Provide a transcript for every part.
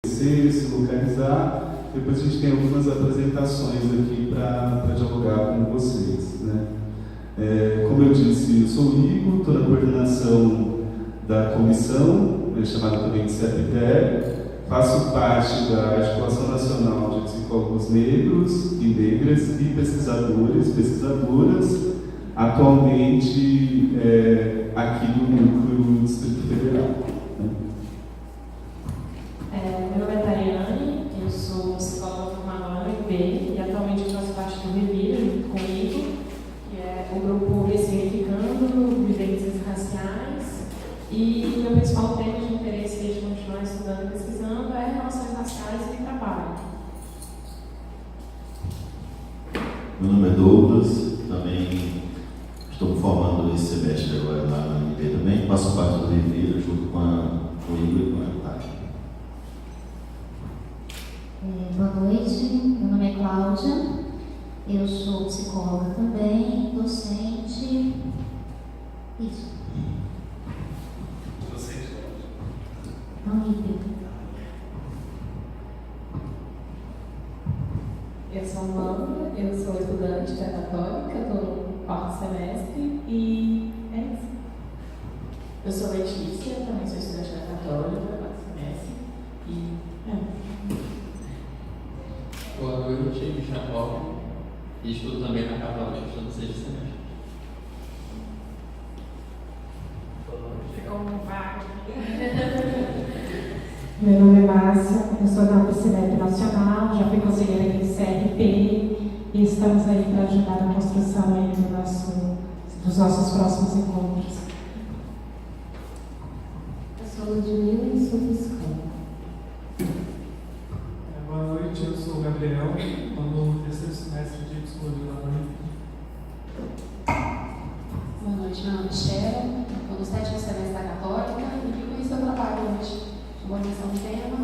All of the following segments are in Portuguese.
se localizar. Depois a gente tem algumas apresentações aqui para dialogar com vocês, né? Como eu disse, eu sou o Igor, estou na coordenação da comissão, chamada também de CEPTER, faço parte da Articulação Nacional de Psicólogos Negros e Negras e pesquisadoras, atualmente aqui no Núcleo do Distrito Federal. Meu nome é Tariane, eu sou psicóloga formada na UNB e atualmente eu faço parte do Revira, junto comigo, que é o grupo Ressignificando Vivências Raciais. E meu principal tema de interesse de continuar estudando e pesquisando é relações raciais e trabalho. Meu nome é Douglas, também estou me formando esse semestre agora lá na UNB também, faço parte do Revira junto com o Igor e com a Tati. Boa noite, meu nome é Cláudia, eu sou psicóloga também, docente. Isso. Docente, Não, Igor. Eu sou Amanda, eu sou estudante da Católica, estou no 4º semestre e é isso. Eu sou Letícia, também sou estudante da Católica, 4º semestre e Boa noite, me chamo Paulo e estudo também na Católica, estou no 6º semestre. ficou um vago. Meu nome é Márcia, eu sou da PCDEP Nacional, já fui conselheira aqui do CRP e estamos aí para ajudar na construção aí dos nossos próximos encontros. Eu sou Ludmila e sou psicóloga. Boa noite, eu sou o Gabriel, estou no 3º semestre de Psicologia lá na UNB. Boa noite, meu nome é Sharon, estou no 7º semestre da Católica e vim conhecer o trabalho hoje. Chamou a atenção do tema,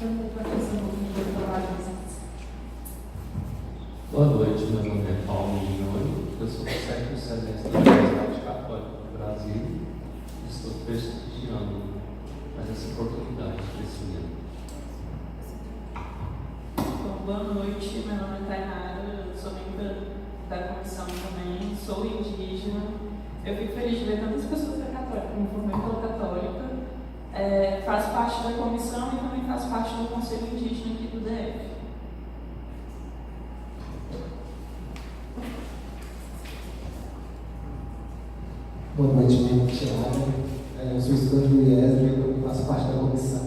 eu vou conhecer um pouquinho do trabalho de vocês. Boa noite, meu nome é Paulo Mignoni, eu sou do 7º semestre da Universidade Católica do Brasil e estou prestigiando mais essa oportunidade de crescimento. Boa noite, meu nome é Tainara, eu sou membro da comissão também, sou indígena. Eu fico feliz de ver tantas pessoas da Católica, me formei pela Católica, faço parte da comissão e também faço parte do Conselho Indígena aqui do DF. Boa noite, meu nome é Thiago, eu sou estudante do IES e eu faço parte da comissão.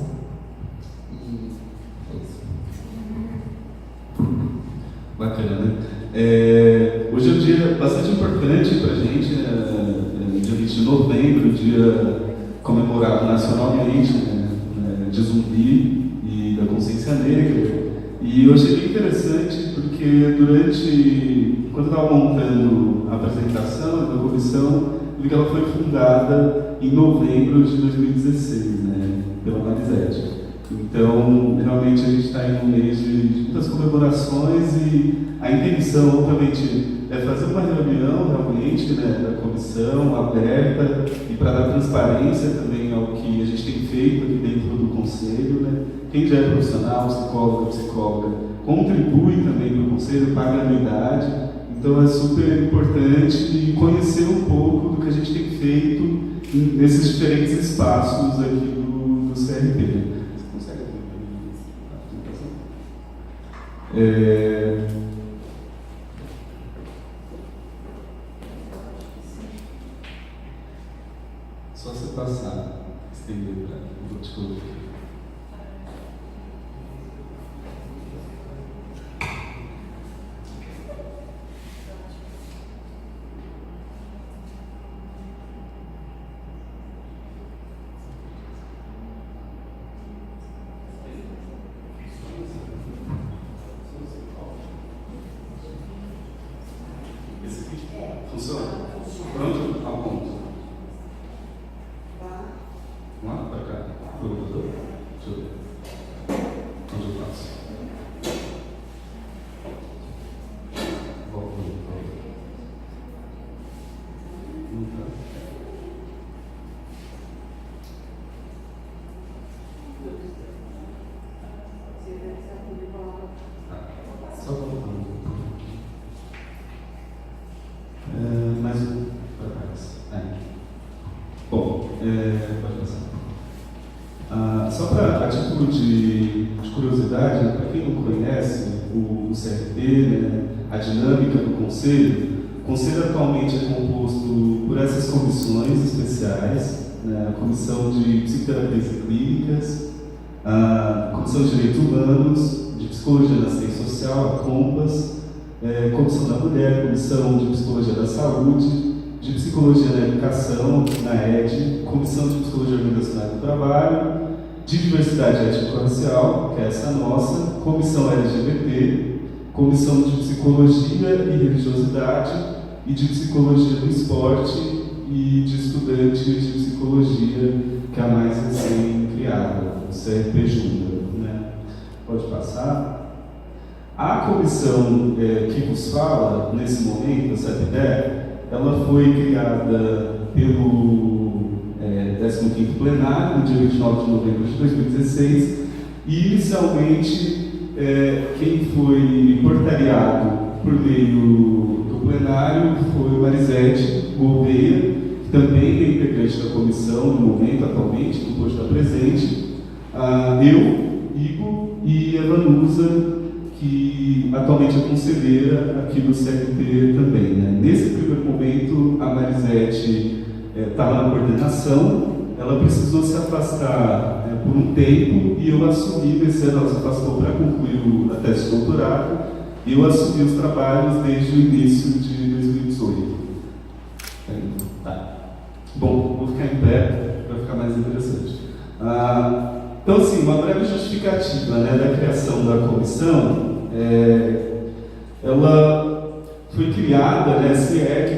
E é isso. Bacana, né? Hoje é um dia bastante importante para a gente, dia 20 de novembro, dia comemorado nacionalmente, de Zumbi e da consciência negra. E eu achei bem interessante porque quando eu estava montando a apresentação da comissão, eu vi que ela foi fundada em novembro de 2016, né, pela Marisete. Então, realmente, a gente está em um mês de muitas comemorações e a intenção, obviamente, é fazer uma reunião, realmente, né, da comissão aberta e para dar transparência também ao que a gente tem feito aqui dentro do Conselho, né. Quem já é profissional, psicóloga, contribui também para o Conselho, paga anuidade. Então, é super importante conhecer um pouco do que a gente tem feito nesses diferentes espaços aqui do CRP. Só você passar, estender para o te colocar. Funciona? Pronto? A ponto. Vamos lá? Para cá. Para o computador? Deixa eu ver. Onde eu faço? Volta. Só voltando. Mais um para trás. Bom, pode passar. Só para a título de curiosidade, para quem não conhece o CRP, né, a dinâmica do Conselho, o Conselho atualmente é composto por essas comissões especiais, né, a Comissão de Psicoterapias e Clínicas, a Comissão de Direitos Humanos, de Psicologia da Ciência Social, a COMPAS, Comissão da Mulher, Comissão de Psicologia da Saúde, de Psicologia da Educação, na ED, Comissão de Psicologia Organizacional do Trabalho, de Diversidade Étnico-Racial, que é essa nossa, Comissão LGBT, Comissão de Psicologia e Religiosidade e de Psicologia do Esporte e de Estudantes de Psicologia, que é a mais recém-criada, o CRP Júnior, né? Pode passar. A comissão que vos fala, nesse momento, a CEPDE, ela foi criada pelo 15º plenário, no dia 29 de novembro de 2016, e inicialmente quem foi portariado por meio do plenário foi o Marisete Gouveia, que também é integrante da comissão no momento, atualmente, não pôde estar presente, eu, Igor e a Vanusa, que atualmente é conselheira aqui do CRP também, né? Nesse primeiro momento, a Marisete estava na coordenação, ela precisou se afastar por um tempo e eu assumi, esse ano ela se afastou para concluir a tese de doutorado, e eu assumi os trabalhos desde o início de 2018. Tá. Bom, vou ficar em pé para ficar mais interessante. Então, assim, uma breve justificativa, né, da criação da comissão, ela foi criada, né,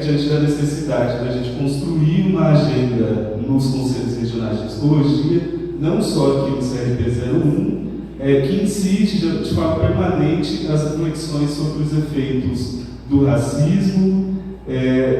diante da necessidade da gente construir uma agenda nos conselhos regionais de psicologia, não só aqui no CRP 01, que incide de forma permanente as reflexões sobre os efeitos do racismo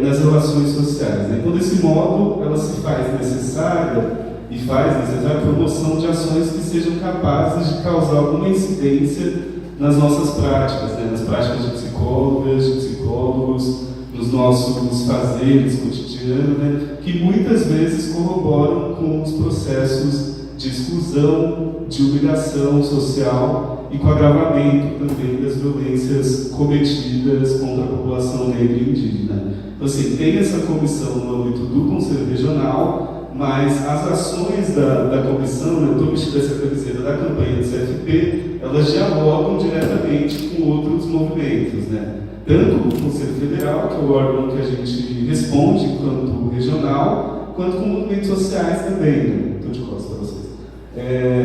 nas relações sociais, né? Então, desse modo, ela se faz necessária a promoção de ações que sejam capazes de causar alguma incidência nas nossas práticas, né? Nas práticas de psicólogas, de psicólogos, nos nossos fazeres cotidianos, né? Que muitas vezes corroboram com os processos de exclusão, de humilhação social e com o agravamento também das violências cometidas contra a população negra e indígena. Então, assim, tem essa comissão no âmbito do Conselho Regional, mas as ações da comissão, né, eu estou vestindo essa camiseta da campanha do CFP, elas dialogam diretamente com outros movimentos, né? Tanto com o Conselho Federal, que é o órgão que a gente responde enquanto regional, quanto com movimentos sociais também, né? Estou de costas para vocês.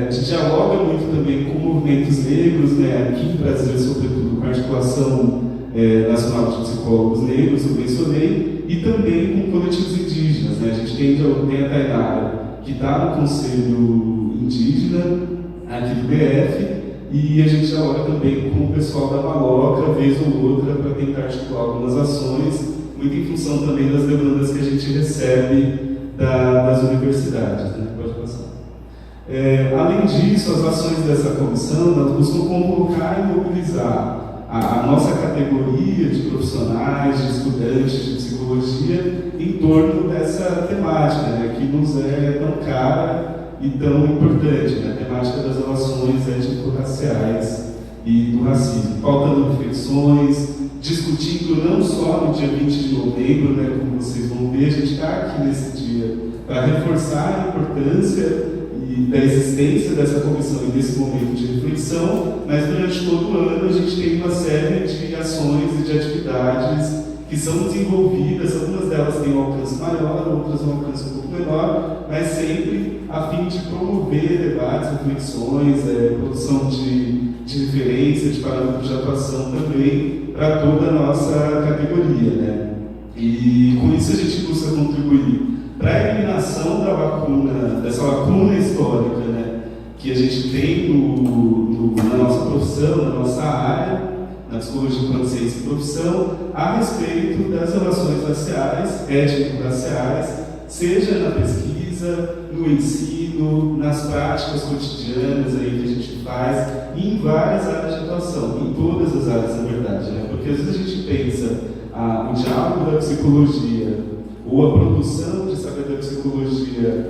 A gente dialoga muito também com movimentos negros, né? Aqui em Brasília, sobretudo, com a articulação nacional de psicólogos negros, eu mencionei, e também com coletivos indígenas, né? A gente tem a Tainara, que está no Conselho Indígena, aqui do BF, e a gente dialoga também com o pessoal da Maloca, vez ou outra, para tentar articular algumas ações, muito em função também das demandas que a gente recebe das universidades, né? Pode passar. Além disso, as ações dessa comissão buscam convocar e mobilizar a nossa categoria de profissionais, de estudantes de psicologia em torno dessa temática, né, que nos é tão cara e tão importante, né, a temática das relações étnico-raciais e do racismo, pautando reflexões, discutindo não só no dia 20 de novembro, né, como vocês vão ver, a gente está aqui nesse dia para reforçar a importância da existência dessa comissão e desse momento de reflexão, mas durante todo o ano a gente tem uma série de ações e de atividades que são desenvolvidas, algumas delas têm um alcance maior, outras um alcance um pouco menor, mas sempre a fim de promover debates, reflexões, produção de referência, de parâmetros de atuação também para toda a nossa categoria, né? E com isso a gente busca contribuir para a eliminação dessa lacuna histórica, né, que a gente tem na nossa profissão, na nossa área, na psicologia enquanto ciência e profissão, a respeito das relações raciais, étnico-raciais, seja na pesquisa, pesquisa, no ensino, nas práticas cotidianas aí que a gente faz, e em várias áreas de atuação, em todas as áreas, na verdade, né? Porque às vezes a gente pensa o diálogo da psicologia ou a produção de saber da psicologia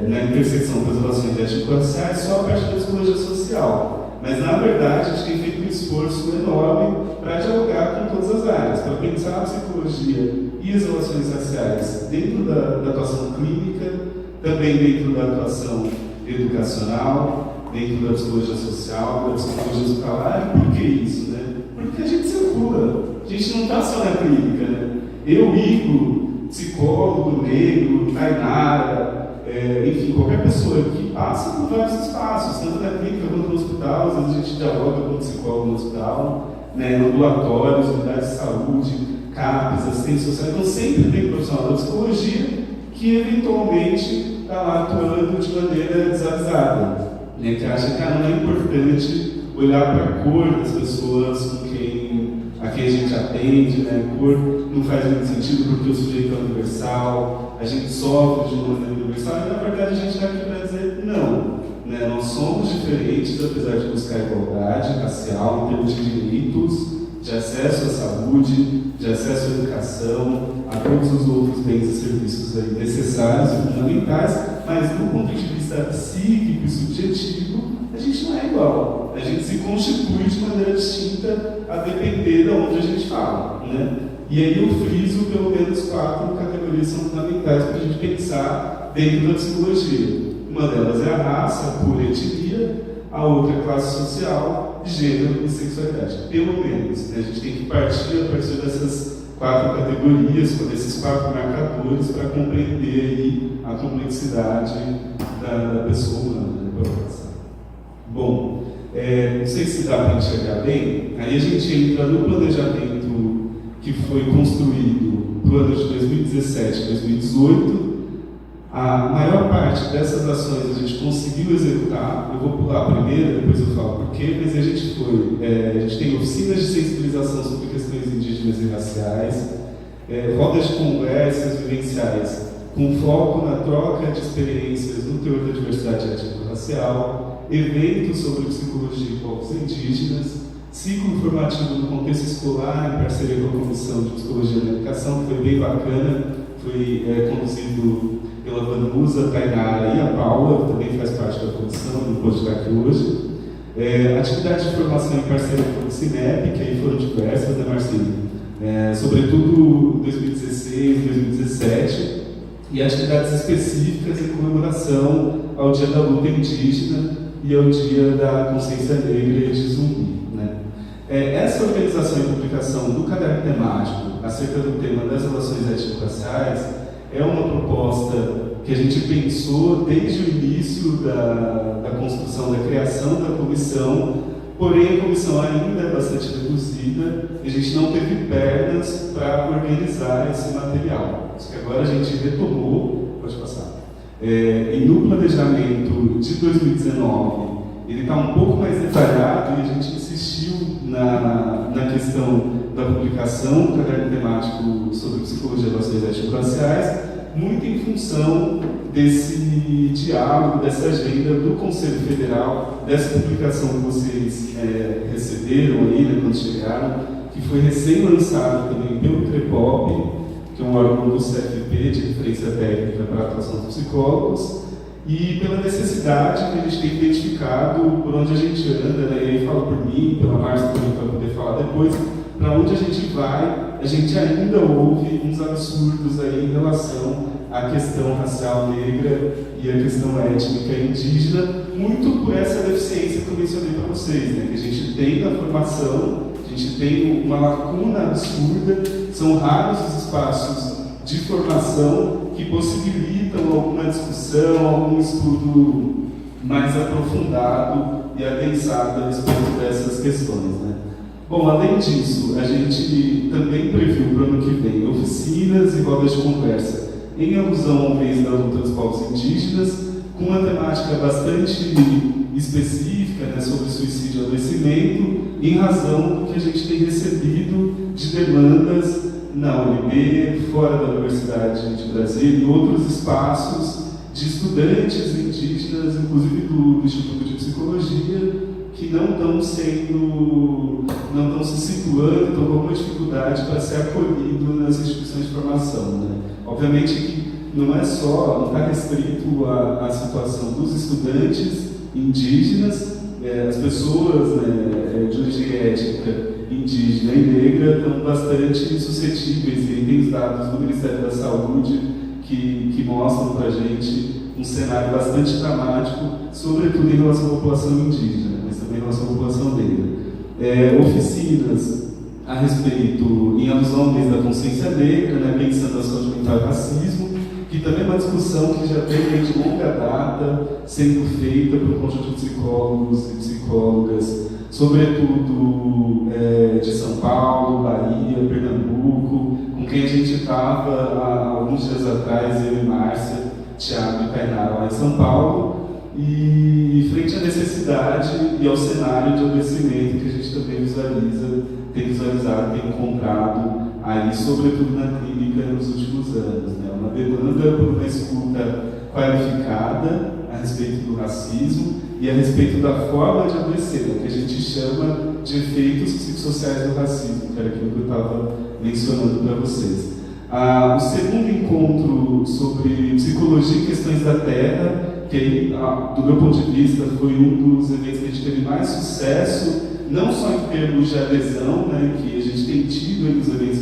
na intersecção das relações étnico-raciais só a partir da psicologia social. Mas, na verdade, a gente tem feito um esforço enorme para dialogar com todas as áreas, para pensar a psicologia e as relações raciais dentro da atuação clínica, também dentro da atuação educacional, dentro da psicologia social, da psicologia hospitalar. E por que isso, né? Porque a gente circula, a gente não está só na clínica, né? Eu, Igor, psicólogo, negro, Tainara, enfim, qualquer pessoa que passa por vários espaços, tanto na clínica quanto no hospital. Às vezes a gente dialoga com o psicólogo no hospital, né, ambulatórios, unidades de saúde, CAPs, assistentes sociais. Então sempre tem profissional da psicologia que eventualmente está lá atuando de maneira desavisada, né, que acha que não é importante olhar para a cor das pessoas a quem a gente atende, né? A cor não faz muito sentido porque o sujeito é universal, a gente sofre de uma maneira universal, e na verdade a gente está aqui para dizer não, né? Nós somos diferentes, apesar de buscar igualdade racial em termos de direitos, de acesso à saúde, de acesso à educação, a todos os outros bens e serviços aí necessários e fundamentais, mas do ponto de vista psíquico e subjetivo, a gente não é igual. A gente se constitui de maneira distinta a depender de onde a gente fala, né? E aí eu friso pelo menos 4 categorias são fundamentais para a gente pensar dentro da psicologia. Uma delas é a raça, por etnia, a outra é classe social, gênero e sexualidade. Pelo menos, né? A gente tem que partir a partir dessas 4 categorias, com esses 4 marcadores, para compreender aí a complexidade da pessoa humana, né? Bom, não sei se dá para enxergar bem, aí a gente entra no planejamento que foi construído para o ano de 2017 e 2018. A maior parte dessas ações a gente conseguiu executar. Eu vou pular primeiro, depois eu falo por quê, mas a gente tem oficinas de sensibilização sobre questões indígenas e raciais, rodas de conversas vivenciais com foco na troca de experiências no teor da diversidade étnico-racial, eventos sobre psicologia e povos indígenas, ciclo formativo no contexto escolar, em parceria com a Comissão de Psicologia da Educação, que foi bem bacana, foi conduzido pela Vanusa, Tainara e a Paula, que também faz parte da comissão, não pôde estar aqui hoje. Atividades de formação em parceria com o CINEP, que aí foram diversas, né, Marcinho? Sobretudo em 2016, 2017, e atividades específicas em comemoração ao Dia da Luta Indígena e ao Dia da Consciência Negra de Zumbi, né? Essa organização e publicação do caderno temático acerca do tema das relações étnico-raciais é uma proposta que a gente pensou desde o início da construção, da criação da comissão, porém a comissão ainda é bastante reduzida e a gente não teve pernas para organizar esse material. Isso que agora a gente retomou, pode passar. E no planejamento de 2019, ele está um pouco mais detalhado e a gente insistiu na questão da publicação do caderno temático sobre psicologia e relações étnico-raciais, muito em função desse diálogo, dessa agenda do Conselho Federal, dessa publicação que vocês receberam aí, né, quando chegaram, que foi recém-lançado também pelo CREPOP, que é um órgão do CFP, de referência técnica para a atuação dos psicólogos, e pela necessidade que a gente tem identificado por onde a gente anda, né? E aí falo por mim, pela Márcia também vai poder falar depois, para onde a gente vai, a gente ainda ouve uns absurdos aí em relação à questão racial negra e à questão étnica indígena, muito por essa deficiência que eu mencionei para vocês, né? Que a gente tem na formação, a gente tem uma lacuna absurda, são raros os espaços de formação que possibilitam alguma discussão, algum estudo mais aprofundado e adensado a respeito dessas questões, né? Bom, além disso, a gente também previu para o ano que vem oficinas e rodas de conversa em alusão ao mês da luta dos povos indígenas, com uma temática bastante específica, né, sobre suicídio e adoecimento, em razão do que a gente tem recebido de demandas na UNB, fora da Universidade de Brasília, em outros espaços de estudantes indígenas, inclusive do Instituto de Psicologia, que não estão se situando, estão com alguma dificuldade para ser acolhido nas instituições de formação, né? Obviamente que não está restrito à situação dos estudantes indígenas, as pessoas, né, de origem étnica indígena e negra estão bastante suscetíveis, e tem os dados do Ministério da Saúde que mostram para a gente um cenário bastante dramático, sobretudo em relação à população indígena, mas também em relação à população negra. Oficinas a respeito, em alusão ao mês da consciência negra, né, pensando na saúde mental e racismo, que também é uma discussão que já vem de longa data, sendo feita por um conjunto de psicólogos e psicólogas, sobretudo de São Paulo, Bahia, Pernambuco, com quem a gente estava há alguns dias atrás, eu e Márcia, Thiago e Kainara, lá em São Paulo, e frente à necessidade e ao cenário de adoecimento que a gente também tem visualizado, tem encontrado aí, sobretudo na clínica nos últimos anos, né? Uma demanda por uma escuta qualificada a respeito do racismo e a respeito da forma de adoecer, né, que a gente chama de efeitos psicossociais do racismo, que era aquilo que eu estava mencionando para vocês. O segundo encontro sobre psicologia e questões da terra, que do meu ponto de vista foi um dos eventos que a gente teve mais sucesso, não só em termos de adesão, né, que a gente tem tido nos eventos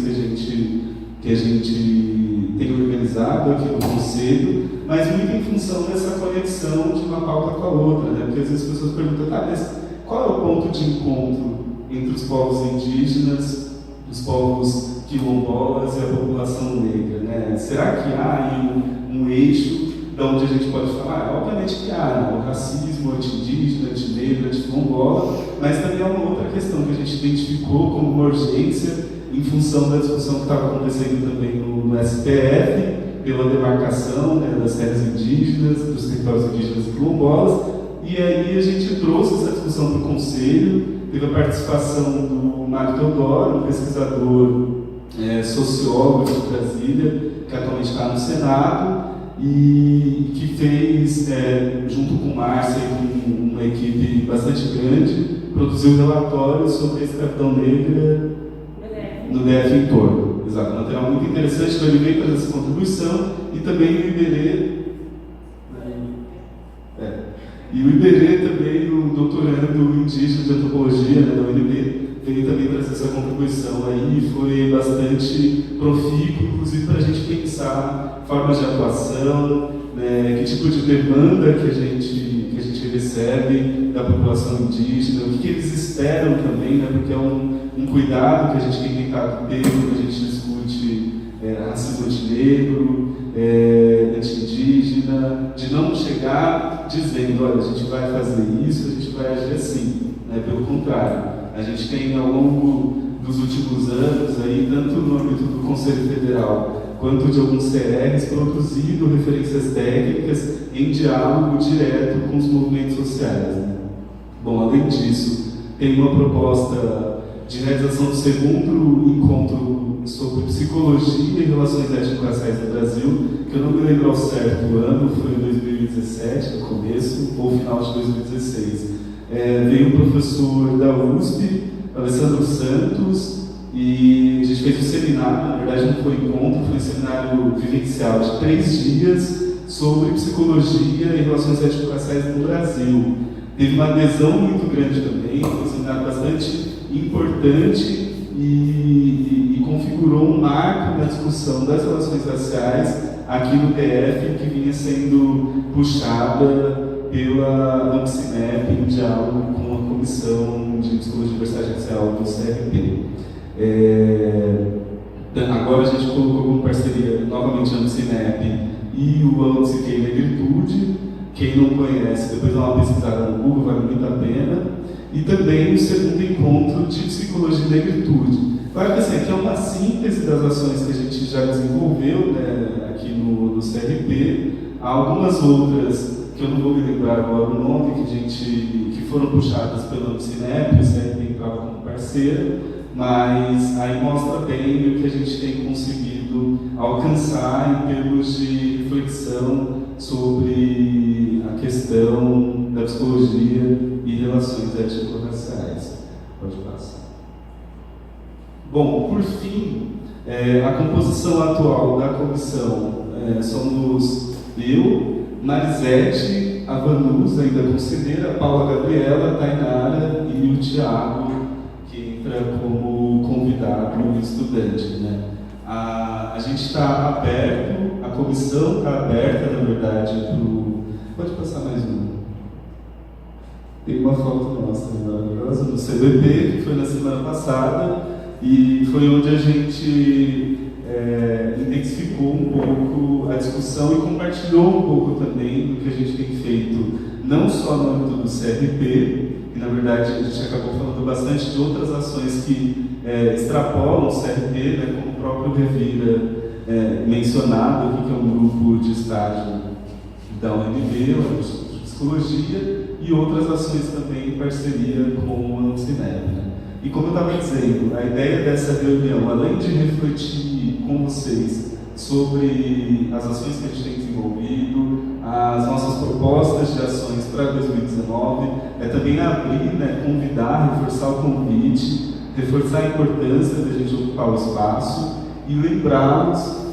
que a gente tem organizado aqui no Conselho, mas muito em função dessa conexão de uma pauta com a outra, né? Porque às vezes as pessoas perguntam, mas qual é o ponto de encontro entre os povos indígenas, os povos quilombolas e a população negra, né? Será que há aí um eixo de onde a gente pode falar? Obviamente que há, né? O racismo anti-indígena, anti-negra, anti-quilombola, mas também há uma outra questão que a gente identificou como uma urgência em função da discussão que estava acontecendo também no STF, pela demarcação, né, das terras indígenas, dos territórios indígenas e quilombolas, e aí a gente trouxe essa discussão para o Conselho, teve a participação do Mário Teodoro, um pesquisador sociólogo de Brasília, que atualmente está no Senado, e que fez, junto com Márcia e com uma equipe bastante grande, produziu um relatório sobre a escravidão negra no DF em torno. Exato, um material muito interessante, então ele veio fazer essa contribuição, e também o Iberê, e o Iberê também, o doutorando indígena de antropologia, né, da UNB, veio também trazer essa contribuição aí, e foi bastante profícuo, inclusive para a gente pensar formas de atuação, né, que tipo de demanda que a gente recebe da população indígena, o que eles esperam também, né, porque é um cuidado que a gente tem tentado ter quando a gente discute racismo anti-negro, anti-indígena, de não chegar dizendo, olha, a gente vai fazer isso, a gente vai agir assim, né? Pelo contrário, a gente tem ao longo dos últimos anos, aí, tanto no âmbito do Conselho Federal quanto de alguns CRs, produzido referências técnicas em diálogo direto com os movimentos sociais, né? Bom, além disso, tem uma proposta de realização do segundo encontro sobre psicologia e relações étnico-raciais no Brasil, que eu não me lembro ao certo o ano, foi em 2017, no começo, ou final de 2016. Veio um professor da USP, Alessandro Santos, e a gente fez um seminário, na verdade não foi encontro, foi um seminário vivencial de 3 dias sobre psicologia e relações étnico-raciais no Brasil. Teve uma adesão muito grande também, foi um seminário bastante importante e configurou um marco na discussão das relações raciais aqui no DF, que vinha sendo puxada pela AMPCINEP em diálogo com a Comissão de Psicologia e Diversidade Racial do CRP. Agora a gente colocou como parceria novamente a AMPCINEP e o AMPCINEP Negritude. Quem não conhece, depois dá uma pesquisada no Google, vale muito a pena. E também o segundo encontro de psicologia e negritude. Claro que assim, aqui é uma síntese das ações que a gente já desenvolveu, né, aqui no CRP. Há algumas outras que eu não vou me lembrar agora o nome, que foram puxadas pela AMPCINEP, o CRP entrava como parceiro, mas aí mostra bem o que a gente tem conseguido alcançar em termos de reflexão sobre a questão da psicologia e relações étnico-raciais. Pode passar. Bom, por fim, a composição atual da comissão somos eu, Marisete, a Vanus, ainda conselheira, a Paula Gabriela, a Tainara e o Tiago, que entra como convidado e estudante. Né? A gente está aberto, a comissão está aberta, na verdade, Pode passar mais uma. Tem uma foto nossa maravilhosa no CBP, que foi na semana passada, e foi onde a gente intensificou um pouco a discussão e compartilhou um pouco também do que a gente tem feito, não só no âmbito do CRP, que na verdade a gente acabou falando bastante de outras ações que extrapolam o CRP, né, como o próprio Revira mencionado aqui, que é um grupo de estágio da UNB, o Instituto de Psicologia, e outras ações também em parceria com a Uncineb. Né? E como eu estava dizendo, a ideia dessa reunião, além de refletir com vocês sobre as ações que a gente tem desenvolvido, as nossas propostas de ações para 2019, é também abrir, né, convidar, reforçar o convite, reforçar a importância da gente ocupar o espaço e lembrá-las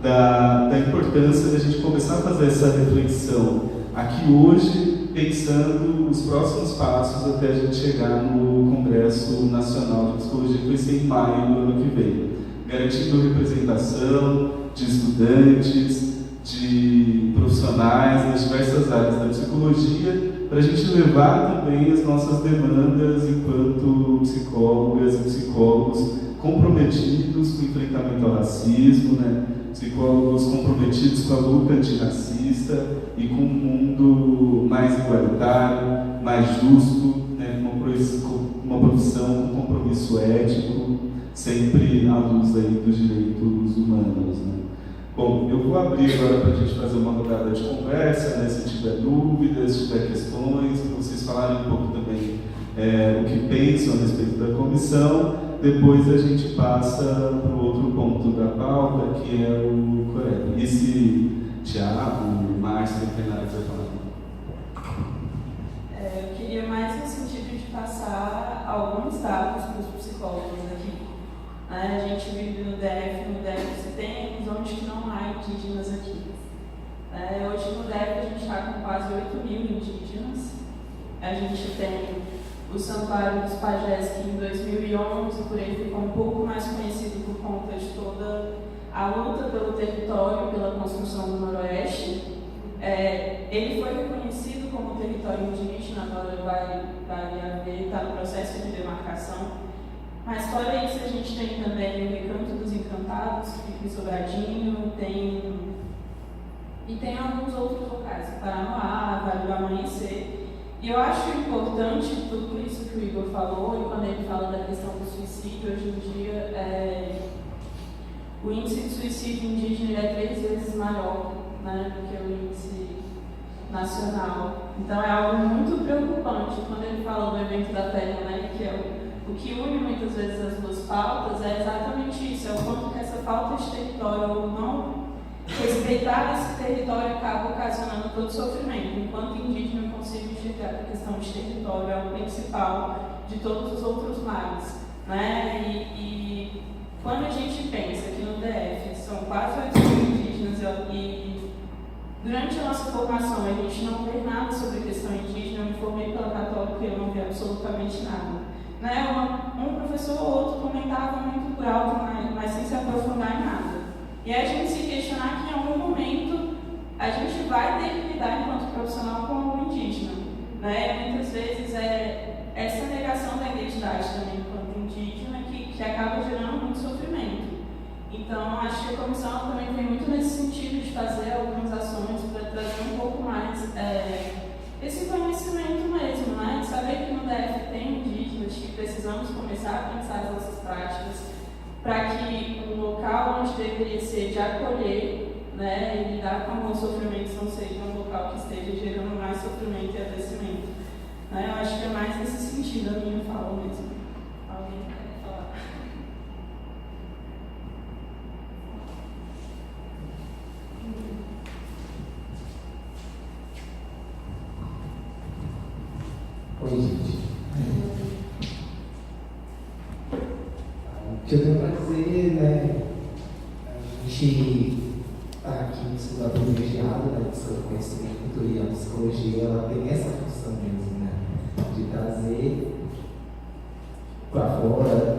da importância da gente começar a fazer essa reflexão aqui hoje, pensando os próximos passos até a gente chegar no Congresso Nacional de Psicologia, que vai ser em maio do ano que vem, garantindo representação de estudantes, de profissionais nas diversas áreas da psicologia, para a gente levar também as nossas demandas enquanto psicólogas e psicólogos comprometidos com o enfrentamento ao racismo, né? Psicólogos comprometidos com a luta antirracista e com um mundo mais igualitário, mais justo, né? Uma profissão com compromisso ético, sempre à luz aí dos direitos humanos. Né? Bom, eu vou abrir agora para a gente fazer uma rodada de conversa, né? Se tiver dúvidas, se tiver questões, para vocês falarem um pouco também o que pensam a respeito da comissão. Depois a gente passa para o outro ponto da pauta, que é o COREP. E se Tiago, Márcio, tem nada para falar? Eu queria mais no sentido de passar alguns dados para os psicólogos aqui. A gente vive no DF você tem zonas que não há indígenas aqui. Hoje no DF a gente está com quase 8 mil indígenas. A gente tem o Santuário dos Pajés, que em 2011 por aí ficou um pouco mais conhecido por conta de toda a luta pelo território, pela construção do Noroeste. Ele foi reconhecido como território indígena, agora vai haver, está no processo de demarcação. Mas fora isso, a gente tem também o Recanto dos Encantados, que fica em Sobradinho, e tem alguns outros locais, o Paranoá, Vale do Amanhecer. E eu acho importante tudo isso que o Igor falou, e quando ele fala da questão do suicídio, hoje em dia, o índice de suicídio indígena é 3 vezes maior, né, do que o índice nacional. Então é algo muito preocupante. Quando ele fala do evento da terra, né, que é o que une muitas vezes as duas pautas, é exatamente isso, é o quanto que essa falta de território ou não respeitar esse território acaba ocasionando todo sofrimento. Enquanto indígena, eu consigo enxergar que a questão de território é o principal de todos os outros males. Né? E quando a gente pensa que no DF são quase 8 mil indígenas e durante a nossa formação a gente não vê nada sobre a questão indígena, eu me formei pela Católica e eu não vi absolutamente nada. Né? Um professor ou outro comentava muito por alto, mas sem se aprofundar em nada. E aí a gente se questionar que em algum momento a gente vai ter que lidar enquanto profissional com o indígena. Né? Muitas vezes é essa negação da identidade também enquanto indígena que acaba gerando muito sofrimento. Então acho que a comissão também tem muito nesse sentido de fazer algumas ações para trazer um pouco mais esse conhecimento mesmo, né? De saber que no DF tem indígenas, que precisamos começar a pensar as nossas práticas para que um local onde deveria ser de acolher, né, e lidar com alguns sofrimentos não seja um local que esteja gerando mais sofrimento e adoecimento. Né? Eu acho que é mais nesse sentido a minha fala mesmo. alguém quer falar? Oi, gente. O que eu tenho para dizer, né? A gente está aqui no estudar privilegiado, né? Sobre conhecimento e a psicologia, ela tem essa função mesmo, né? De trazer para fora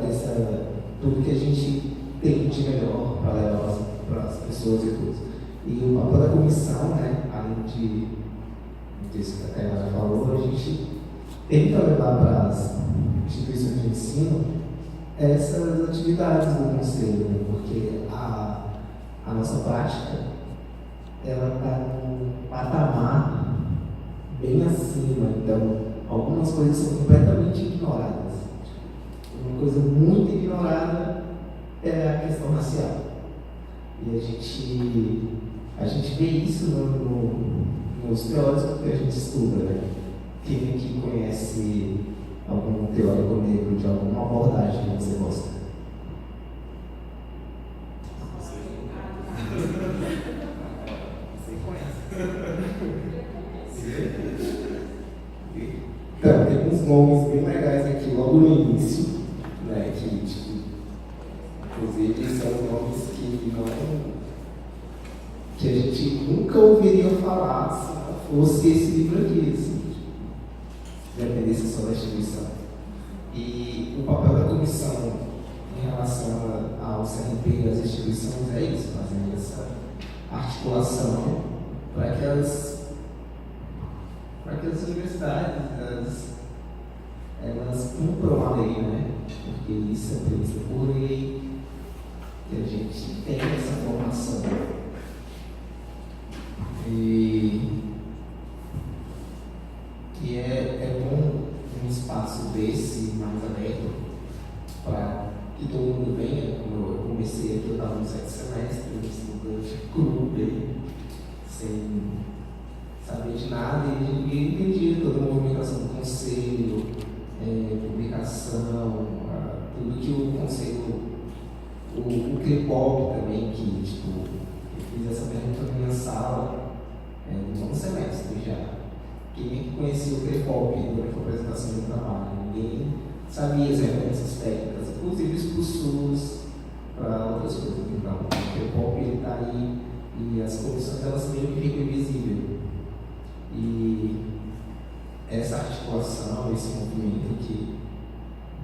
tudo que a gente tem de melhor para levar para as pessoas e tudo. E o papel da comissão, né? Além disso que a Tayana falou, a gente tenta levar para as instituições de ensino essas atividades do conselho, né? Porque a nossa prática ela está num patamar bem acima, então algumas coisas são completamente ignoradas. Uma coisa muito ignorada é a questão racial. E a gente vê isso nos teóricos que a gente estuda, né? Quem aqui conhece algum teórico negro de alguma abordagem que você gosta? Você conhece? Então, tem uns nomes bem legais aqui logo no início, né? Que, tipo, inclusive, são nomes que a gente nunca ouviria falar se não fosse esse livro aqui, assim, dependesse só da instituição. E o papel da comissão em relação ao CNP das instituições é isso, fazer essa articulação para que as universidades elas cumpram a lei, né? Porque isso é previsto por lei, que a gente tem essa formação. E é bom um espaço desse mais aberto para que todo mundo venha. Como eu comecei aqui, eu estava no 7º semestre, estudante clube, sem saber de nada, e eu entendi toda a movimentação do conselho, publicação, tudo que o conselho, o CREPOP também, que tipo, eu fiz essa pergunta na minha sala, no 9º semestre já. Quem é que conhecia o CREPOP durante a apresentação do trabalho? Ninguém sabia as referências técnicas, inclusive isso para o SUS, para outras coisas. Então, o CREPOP está aí e as comissões elas meio que ficam invisíveis. E essa articulação, esse movimento aqui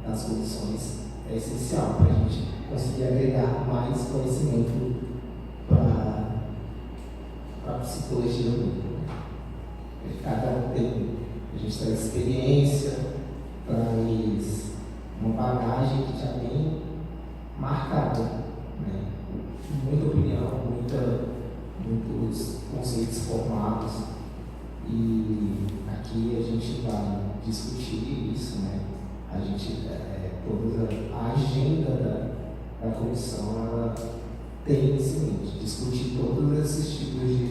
das comissões é essencial para a gente conseguir agregar mais conhecimento para a psicologia mesmo. Cada um tem, a gente traz experiência, traz uma bagagem que já vem marcada, né? Muita opinião, muitos conceitos formados, e aqui a gente vai discutir isso, né? A gente, toda a agenda da comissão, ela tem isso em mente, discutir todos esses tipos de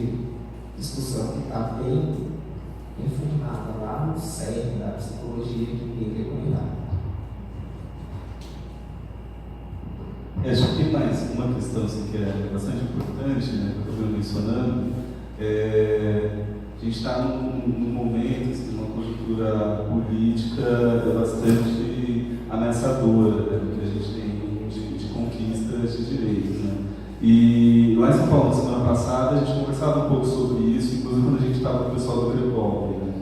discussão que está bem enfurnada lá no cerne da psicologia que ninguém quer comentar. Acho que tem mais uma questão assim, que é bastante importante, né, que eu estou mencionando. A gente está num momento, assim, uma conjuntura política bastante ameaçadora, né, do que a gente tem de conquistas de direitos. Né? E lá em São Paulo, na semana passada, a gente conversava um pouco sobre isso, inclusive quando a gente estava com o pessoal do CREPOP, né,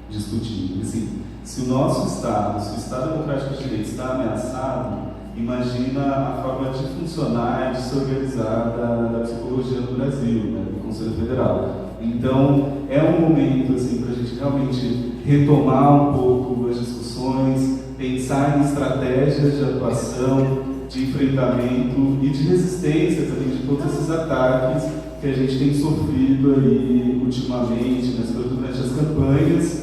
discutindo. Assim, se o nosso Estado, se o Estado Democrático de Direito está ameaçado, imagina a forma de funcionar e de se organizar da psicologia no Brasil, né, do Conselho Federal. Então, é um momento assim, para a gente realmente retomar um pouco as discussões, pensar em estratégias de atuação, de enfrentamento e de resistência também de todos esses ataques que a gente tem sofrido aí ultimamente, né, durante as campanhas,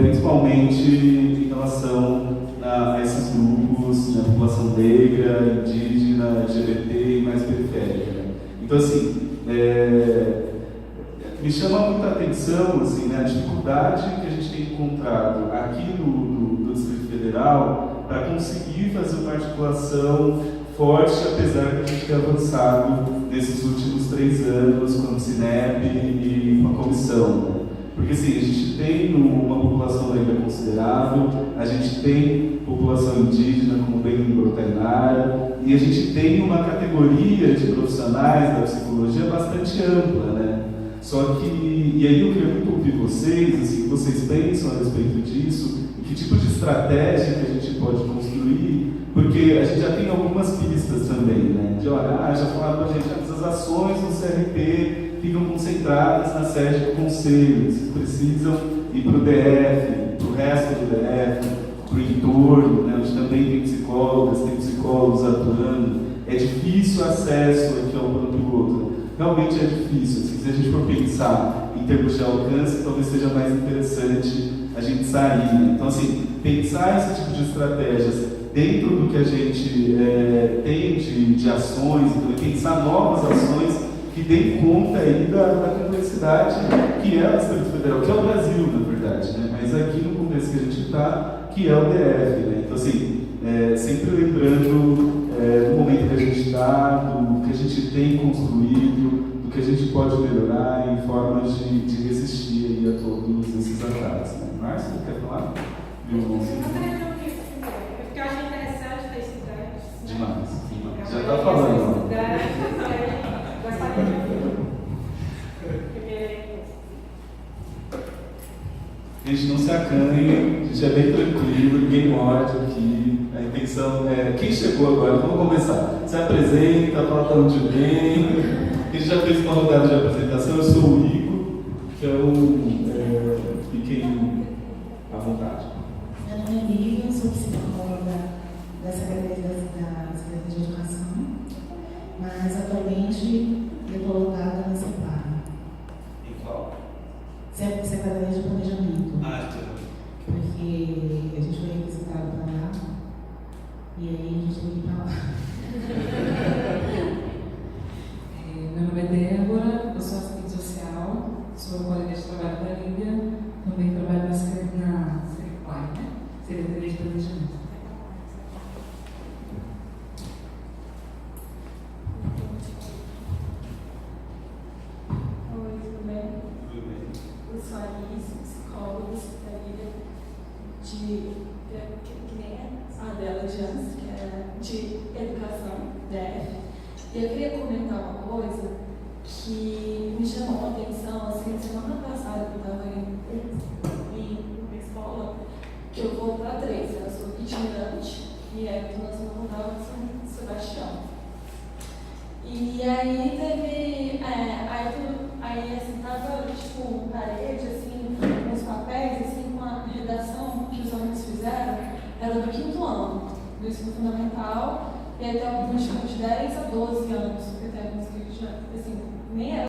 principalmente em relação a esses grupos, né, população negra, indígena, LGBT e mais periférica. Né? Então, assim, me chama muita atenção assim, né, a dificuldade que a gente tem encontrado aqui no Distrito Federal para conseguir fazer uma articulação forte, apesar de a gente ter avançado nesses últimos 3 anos com o Cinep e com a comissão. Né? Porque assim, a gente tem uma população ainda considerável, a gente tem população indígena, como bem lembrou Tainara, e a gente tem uma categoria de profissionais da psicologia bastante ampla, né? Só que, e aí eu queria muito ouvir vocês, assim, o que vocês pensam a respeito disso, e que tipo de estratégia que a gente pode construir, porque a gente já tem algumas pistas também, né? De olha, já falaram pra gente, essas ações do CRP ficam concentradas na sede do conselho, vocês precisam ir para o DF, para o resto do DF, para o entorno, né, onde também tem psicólogos atuando. É difícil o acesso aqui ao plano piloto. Realmente é difícil. Assim, se a gente for pensar em termos de alcance, talvez seja mais interessante a gente sair. Né? Então, assim, pensar esse tipo de estratégias dentro do que a gente tem de ações, então, pensar novas ações que deem conta aí da complexidade que é o Distrito Federal, que é o Brasil, na verdade, né? Mas aqui no contexto que a gente está, que é o DF, né? Então, assim, sempre lembrando do momento que a gente está, do que a gente tem construído, do que a gente pode melhorar em formas de resistir aí a todos esses ataques, né? Márcio, quer falar? Porque eu acho interessante ter cidades. Demais. Já está falando. A gente não se acanhe, a gente é bem tranquilo, ninguém morde aqui. A intenção é. Quem chegou agora? Vamos começar. Se apresenta, fala de onde vem. A gente já fez uma rodada de apresentação. Eu sou o Igor, fiquem à vontade. Meu nome é Lívia, sou psicóloga da Secretaria de Educação, mas atualmente eu estou locada na CEPAR. Em qual? Secretaria de Planejamento. Porque a gente foi requisitado para lá e aí a gente tem que ir para lá. Meu nome é Débora, eu sou assistente social, sou colega de trabalho da Lívia, também trabalho na Secretaria, né? Secretaria de Planejamento. Oi, tudo bem? Tudo bem. Eu sou a Alice, psicóloga, secretaria dela de anos, que é de educação, DF. E eu queria comentar uma coisa que me chamou a atenção, assim, semana passada que eu estava em uma escola, que eu vou para 3, eu sou itinerante, e aí nós vamos voltar para São Sebastião. E aí teve, aí assim, tava tipo parede, assim, uns papéis, assim, com a redação que os alunos fizeram, era do 5º ano, do ensino fundamental, e aí tem alguns de 10 a 12 anos, porque tem alguns que já, assim, nem era